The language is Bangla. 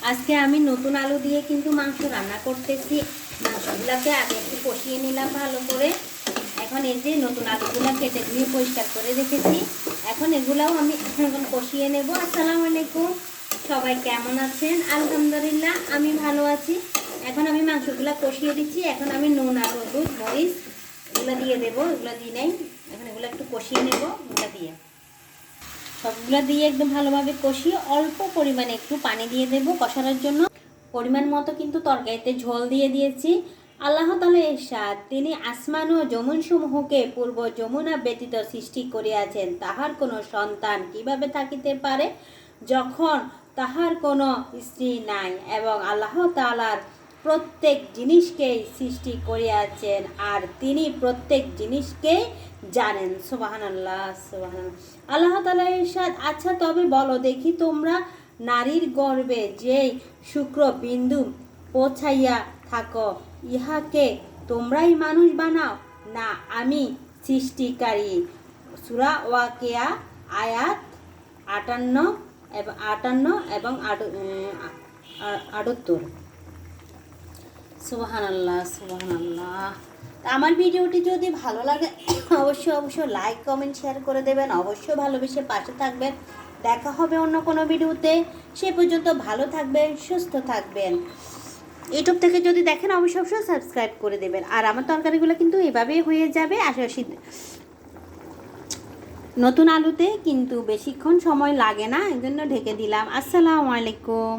আজকে আমি নতুন আলু দিয়ে কিন্তু মাংস রান্না করতেছি। মাংসগুলোকে আগে একটু কষিয়ে নিলাম ভালো করে। এখন এই যে নতুন আলুগুলো কেটে ধুয়ে পরিষ্কার করে রেখেছি, এখন এগুলাও আমি এখন কষিয়ে নেব। আসসালামু আলাইকুম, সবাই কেমন আছেন? আলহামদুলিল্লাহ আমি ভালো আছি। এখন আমি মাংসগুলো কষিয়ে দিচ্ছি। এখন আমি নুন আর হলুদ মরিচ এগুলো দিয়ে দেবো, এগুলো দিয়ে নেই। এখন এগুলো একটু কষিয়ে নেব। এগুলো দিয়ে সবগুলো দিয়ে একদম ভালোভাবে কষিয়ে অল্প পরিমাণে একটু পানি দিয়ে দেব কষানোর জন্য। পরিমাণ মতো কিন্তু তরকারিতে ঝোল দিয়ে দিয়েছি। আল্লাহ তাআলা ইরশাদ, তিনি আসমান ও জমিন সমূহকে পূর্ব যমুনা ব্যতীত সৃষ্টি করিয়াছেন, তাহার কোনো সন্তান কিভাবে থাকিতে পারে যখন তাহার কোনো স্ত্রী নাই, এবং আল্লাহ তাআলার প্রত্যেক জিনিসকেই সৃষ্টি করিয়াছেন আর তিনি প্রত্যেক জিনিসকেই জানেন। সুবহানাল্লাহ, সুবহানাল্লাহ। আল্লাহ তাআলা ইরশাদ, আচ্ছা তবে বলো দেখি, তোমরা নারীর গর্ভে যেই শুক্রবিন্দু পৌঁছাইয়া থাকো, ইহাকে তোমরাই মানুষ বানাও না আমি সৃষ্টিকারী? সূরা ওয়াকিয়া আয়াত 58 এবং 78। সুবহানাল্লাহ, সুবহানাল্লাহ। আমার ভিডিওটি যদি ভালো লাগে অবশ্যই লাইক কমেন্ট শেয়ার করে দেবেন। অবশ্যই ভালোবেসে পাশে থাকবেন। দেখা হবে অন্য কোনো ভিডিওতে। সে পর্যন্ত ভালো থাকবেন, সুস্থ থাকবেন। ইউটিউব থেকে যদি দেখেন অবশ্যই সাবস্ক্রাইব করে দেবেন। আর আমার তরকারিগুলো কিন্তু এভাবেই হয়ে যাবে। নতুন আলুতে কিন্তু বেশিক্ষণ সময় লাগে না, এই জন্য ঢেকে দিলাম। আসসালামু আলাইকুম।